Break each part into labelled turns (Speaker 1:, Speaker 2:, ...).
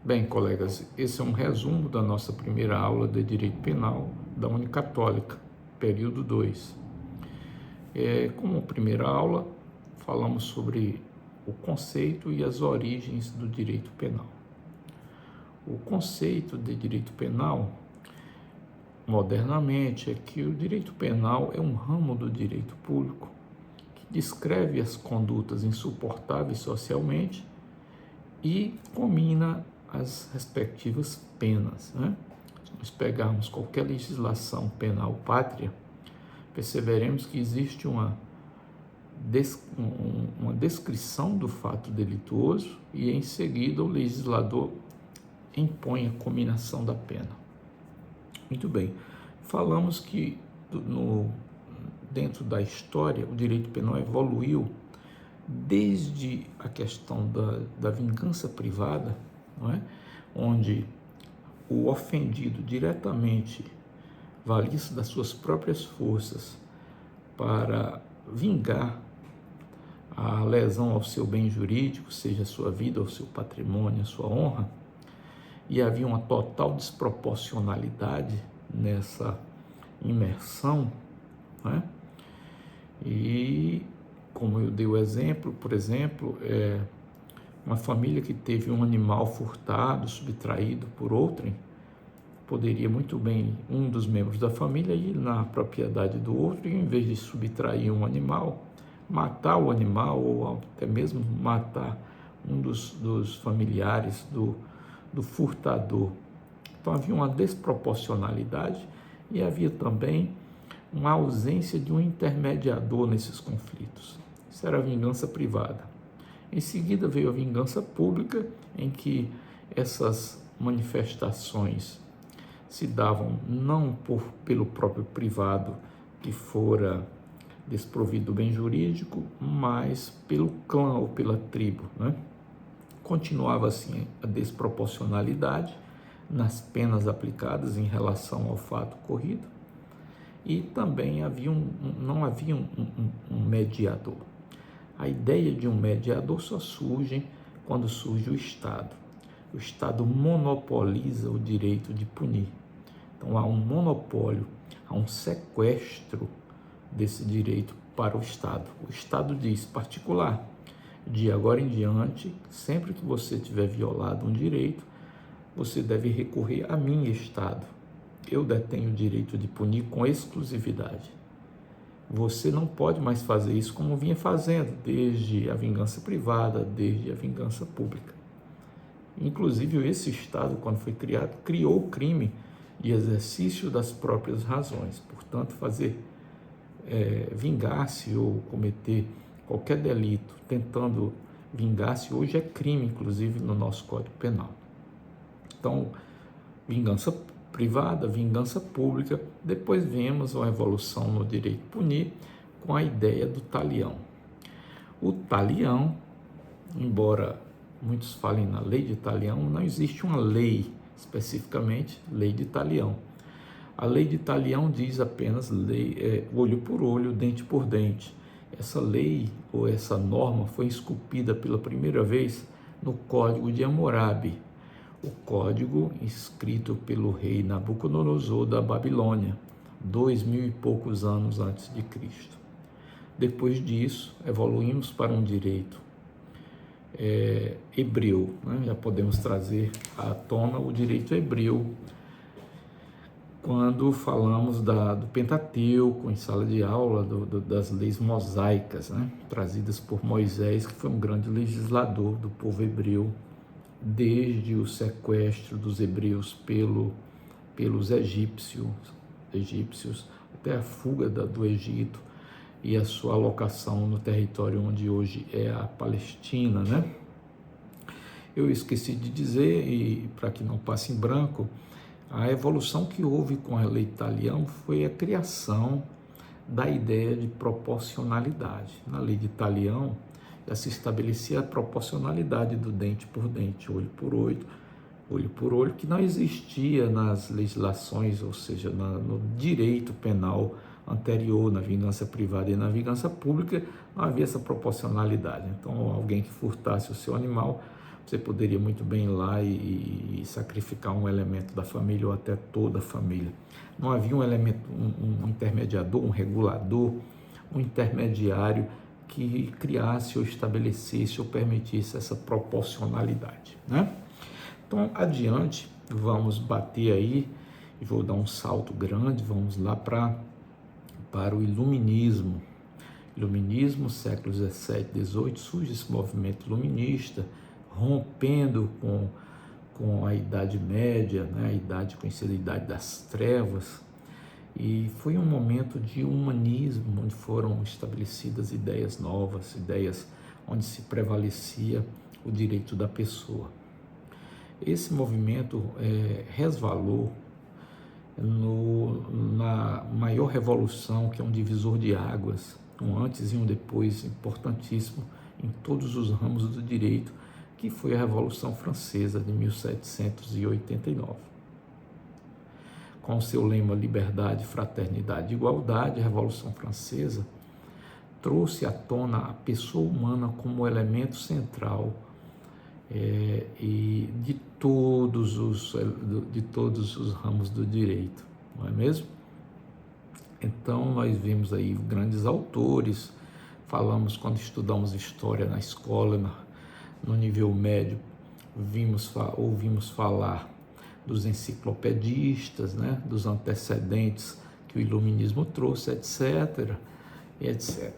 Speaker 1: Bem, colegas, esse é um resumo da nossa primeira aula de Direito Penal da Unicatólica, período 2. Como primeira aula, falamos sobre o conceito e as origens do direito penal. O conceito de direito penal, modernamente, é que o direito penal é um ramo do direito público que descreve as condutas insuportáveis socialmente e combina as respectivas penas, né? Se nós pegarmos qualquer legislação penal pátria, perceberemos que existe uma descrição do fato delituoso e em seguida o legislador impõe a cominação da pena. Muito bem, falamos que dentro da história o direito penal evoluiu desde a questão da vingança privada, não é? Onde o ofendido diretamente valia-se das suas próprias forças para vingar a lesão ao seu bem jurídico, seja a sua vida, o seu patrimônio, a sua honra, e havia uma total desproporcionalidade nessa imersão, não é? E como eu dei o exemplo, por exemplo, uma família que teve um animal furtado, subtraído por outrem, poderia muito bem um dos membros da família ir na propriedade do outro e, em vez de subtrair um animal, matar o animal ou até mesmo matar um dos familiares do furtador. Então havia uma desproporcionalidade e havia também uma ausência de um intermediador nesses conflitos. Isso era a vingança privada. Em seguida veio a vingança pública, em que essas manifestações se davam não pelo próprio privado que fora desprovido do bem jurídico, mas pelo clã ou pela tribo, né? Continuava assim a desproporcionalidade nas penas aplicadas em relação ao fato ocorrido e também não havia um mediador. A ideia de um mediador só surge quando surge o Estado. O Estado monopoliza o direito de punir. Então há um monopólio, há um sequestro desse direito para o Estado. O Estado diz, particular, de agora em diante, sempre que você tiver violado um direito, você deve recorrer a mim, Estado. Eu detenho o direito de punir com exclusividade. Você não pode mais fazer isso como vinha fazendo, desde a vingança privada, desde a vingança pública. Inclusive, esse Estado, quando foi criado, criou o crime de exercício das próprias razões. Portanto, vingar-se ou cometer qualquer delito tentando vingar-se hoje é crime, inclusive, no nosso Código Penal. Então, vingança privada, vingança pública. Depois vemos uma evolução no direito punir com a ideia do talião. O talião, embora muitos falem na lei de talião, não existe uma lei especificamente, lei de talião. A lei de talião diz apenas olho por olho, dente por dente. Essa lei ou essa norma foi esculpida pela primeira vez no Código de Hammurabi, o código escrito pelo rei Nabucodonosor da Babilônia, 2000 e poucos anos antes de Cristo. Depois disso, evoluímos para um direito hebreu, né? Já podemos trazer à tona o direito hebreu quando falamos do Pentateuco em sala de aula, das leis mosaicas, né? Trazidas por Moisés, que foi um grande legislador do povo hebreu, desde o sequestro dos hebreus pelos egípcios até a fuga do Egito e a sua alocação no território onde hoje é a Palestina, né? Eu esqueci de dizer, e para que não passe em branco, a evolução que houve com a lei de talião foi a criação da ideia de proporcionalidade. Na lei de talião já se estabelecia a proporcionalidade do dente por dente, olho por olho, que não existia nas legislações, ou seja, no direito penal anterior, na vingança privada e na vingança pública, não havia essa proporcionalidade. Então, alguém que furtasse o seu animal Você poderia muito bem ir lá e sacrificar um elemento da família ou até toda a família. Não havia um elemento, um intermediador, um regulador, um intermediário que criasse ou estabelecesse ou permitisse essa proporcionalidade, né? Então, adiante, vamos bater aí, e vou dar um salto grande, vamos lá para o Iluminismo. Iluminismo, século XVII, XVIII, surge esse movimento iluminista, rompendo com a Idade Média, né, a idade conhecida Idade das Trevas, e foi um momento de humanismo, onde foram estabelecidas ideias novas, ideias onde se prevalecia o direito da pessoa. Esse movimento resvalou na maior revolução, que é um divisor de águas, um antes e um depois importantíssimo em todos os ramos do direito, que foi a Revolução Francesa de 1789. Com seu lema Liberdade, Fraternidade e Igualdade, a Revolução Francesa trouxe à tona a pessoa humana como elemento central e de todos os ramos do direito, não é mesmo? Então nós vimos aí grandes autores, falamos quando estudamos história na escola, no nível médio, ouvimos falar dos enciclopedistas, né, dos antecedentes que o iluminismo trouxe, etc, etc.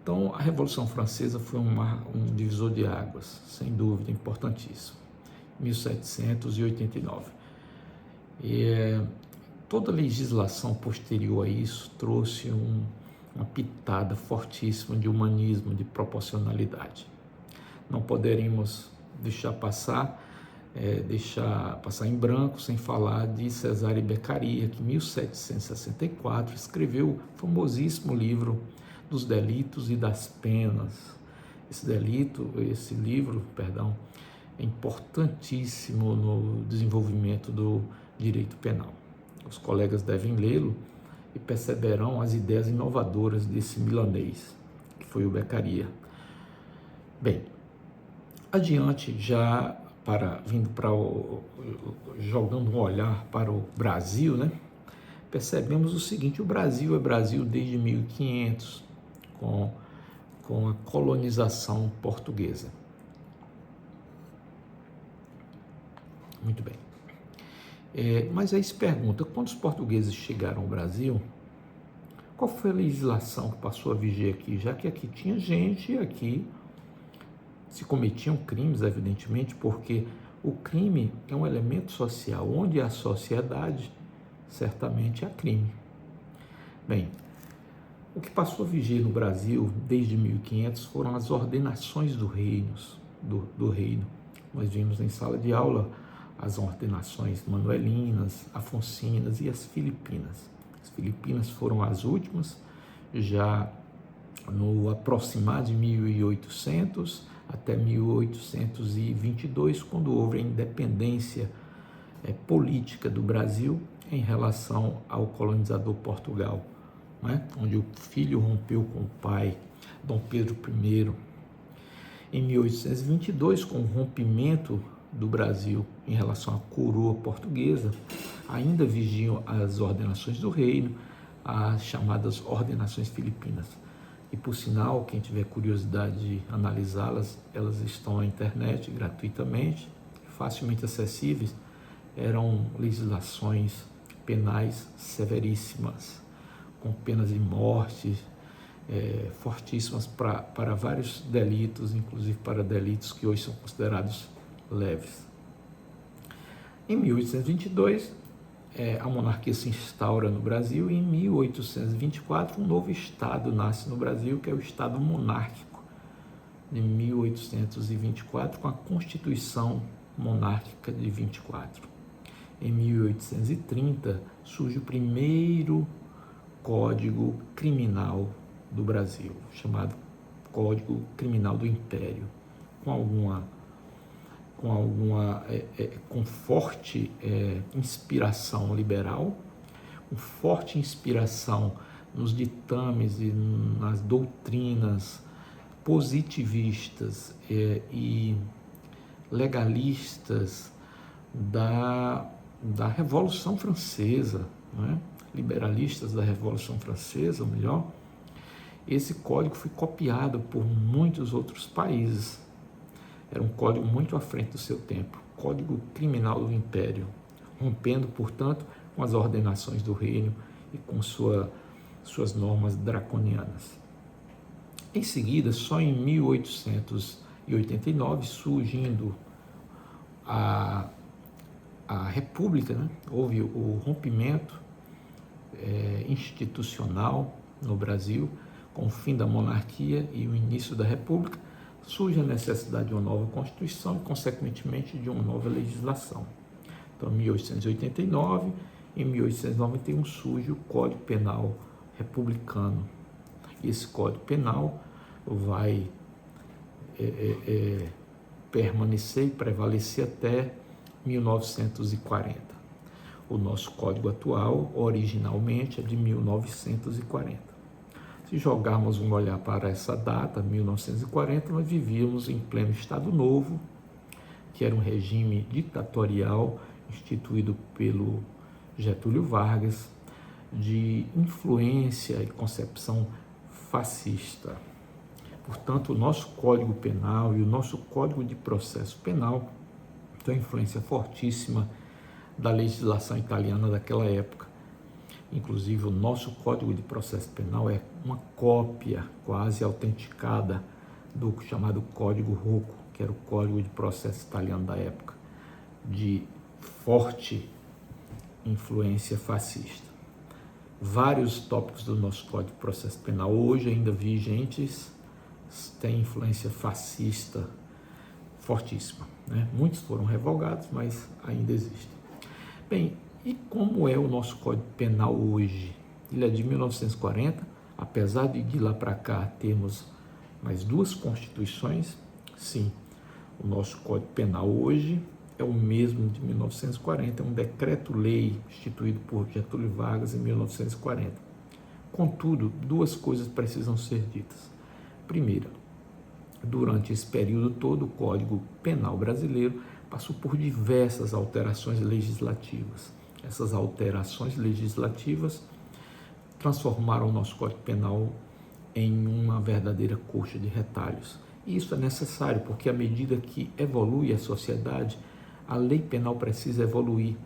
Speaker 1: Então, a Revolução Francesa foi um divisor de águas, sem dúvida, importantíssimo, 1789. Toda a legislação posterior a isso trouxe uma pitada fortíssima de humanismo, de proporcionalidade. Não poderíamos deixar passar em branco sem falar de Cesare Beccaria, que em 1764 escreveu o famosíssimo livro dos delitos e das penas. Esse livro, é importantíssimo no desenvolvimento do direito penal. Os colegas devem lê-lo e perceberão as ideias inovadoras desse milanês, que foi o Beccaria. Bem, adiante, já jogando um olhar para o Brasil, né? Percebemos o seguinte: o Brasil é Brasil desde 1500, com a colonização portuguesa. Muito bem. Mas aí se pergunta, quando os portugueses chegaram ao Brasil, qual foi a legislação que passou a viger aqui? Já que aqui tinha gente e aqui se cometiam crimes, evidentemente, porque o crime é um elemento social. Onde há sociedade, certamente há crime. Bem, o que passou a viger no Brasil desde 1500 foram as ordenações do reino. Nós vimos em sala de aula as ordenações manuelinas, afonsinas e as filipinas. As filipinas foram as últimas, já no aproximar de 1800 até 1822, quando houve a independência política do Brasil em relação ao colonizador Portugal, né? Onde o filho rompeu com o pai, Dom Pedro I. Em 1822, com o rompimento do Brasil em relação à coroa portuguesa, ainda vigiam as ordenações do reino, as chamadas ordenações filipinas. E, por sinal, quem tiver curiosidade de analisá-las, elas estão na internet gratuitamente, facilmente acessíveis. Eram legislações penais severíssimas, com penas de morte fortíssimas para vários delitos, inclusive para delitos que hoje são considerados leves. Em 1822, a monarquia se instaura no Brasil e em 1824 um novo Estado nasce no Brasil, que é o Estado monárquico, de 1824, com a Constituição Monárquica de 24. Em 1830 surge o primeiro Código Criminal do Brasil, chamado Código Criminal do Império, com forte inspiração liberal, com forte inspiração nos ditames e nas doutrinas positivistas e legalistas da Revolução Francesa, né? Liberalistas da Revolução Francesa, ou melhor, esse código foi copiado por muitos outros países. Era um código muito à frente do seu tempo, código criminal do Império, rompendo, portanto, com as ordenações do reino e com suas normas draconianas. Em seguida, só em 1889, surgindo a República, né? Houve o rompimento institucional no Brasil, com o fim da monarquia e o início da República, surge a necessidade de uma nova Constituição e, consequentemente, de uma nova legislação. Então, em 1889, em 1891, surge o Código Penal Republicano. E esse Código Penal vai permanecer e prevalecer até 1940. O nosso Código atual, originalmente, é de 1940. Se jogarmos um olhar para essa data, 1940, nós vivíamos em pleno Estado Novo, que era um regime ditatorial instituído pelo Getúlio Vargas, de influência e concepção fascista. Portanto, o nosso Código Penal e o nosso Código de Processo Penal tem influência fortíssima da legislação italiana daquela época. Inclusive, o nosso Código de Processo Penal é uma cópia quase autenticada do chamado Código Rocco, que era o Código de Processo italiano da época, de forte influência fascista. Vários tópicos do nosso Código de Processo Penal, hoje ainda vigentes, têm influência fascista fortíssima, né? Muitos foram revogados, mas ainda existem. Bem, e como é o nosso Código Penal hoje? Ele é de 1940, apesar de lá para cá termos mais duas constituições. Sim, o nosso Código Penal hoje é o mesmo de 1940, é um decreto-lei instituído por Getúlio Vargas em 1940. Contudo, duas coisas precisam ser ditas. Primeira, durante esse período todo, o Código Penal brasileiro passou por diversas alterações legislativas. Essas alterações legislativas transformaram o nosso Código Penal em uma verdadeira coxa de retalhos. E isso é necessário, porque à medida que evolui a sociedade, a lei penal precisa evoluir.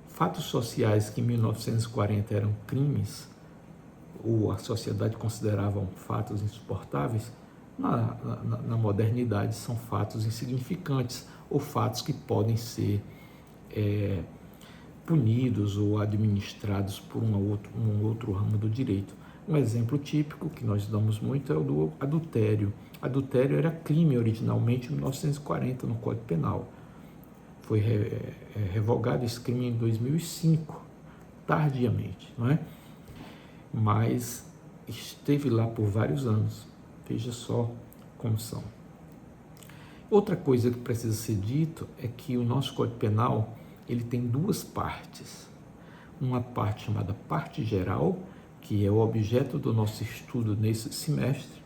Speaker 1: Fatos sociais que em 1940 eram crimes, ou a sociedade considerava fatos insuportáveis, na modernidade são fatos insignificantes, ou fatos que podem ser punidos ou administrados por um outro ramo do direito. Um exemplo típico que nós damos muito é o do adultério. Adultério era crime originalmente em 1940 no Código Penal. Foi revogado esse crime em 2005, tardiamente, não é? Mas esteve lá por vários anos. Veja só como são. Outra coisa que precisa ser dito é que o nosso Código Penal ele tem duas partes. Uma parte chamada parte geral, que é o objeto do nosso estudo nesse semestre,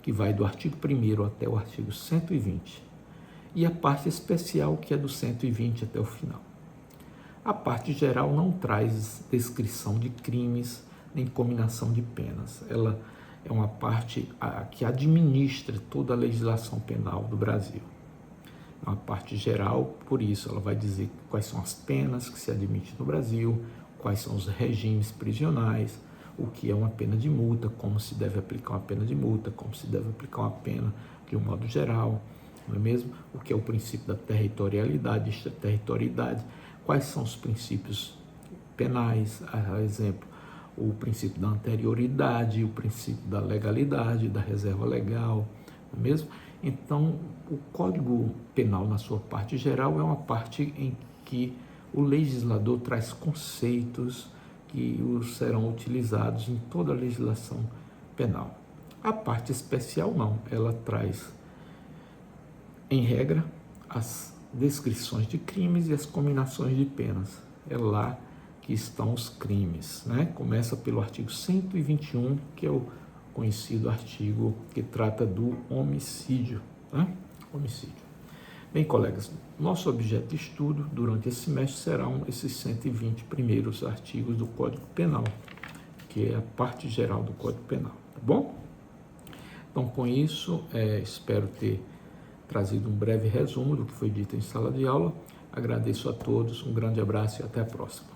Speaker 1: que vai do artigo 1º até o artigo 120, e a parte especial, que é do 120 até o final. A parte geral não traz descrição de crimes nem cominação de penas. Ela é uma parte que administra toda a legislação penal do Brasil. É uma parte geral, por isso ela vai dizer quais são as penas que se admitem no Brasil, quais são os regimes prisionais, o que é uma pena de multa, como se deve aplicar uma pena de multa, como se deve aplicar uma pena de um modo geral, não é mesmo? O que é o princípio da territorialidade, extraterritorialidade, quais são os princípios penais, a exemplo, o princípio da anterioridade, o princípio da legalidade, da reserva legal, não é mesmo? Então, o Código Penal, na sua parte geral, é uma parte em que o legislador traz conceitos que serão utilizados em toda a legislação penal. A parte especial não, ela traz, em regra, as descrições de crimes e as cominações de penas. É lá que estão os crimes, né? Começa pelo artigo 121, que é o conhecido artigo que trata do homicídio, né? Homicídio. Bem, colegas, nosso objeto de estudo durante esse semestre serão esses 120 primeiros artigos do Código Penal, que é a parte geral do Código Penal, tá bom? Então, com isso, espero ter trazido um breve resumo do que foi dito em sala de aula. Agradeço a todos, um grande abraço e até a próxima.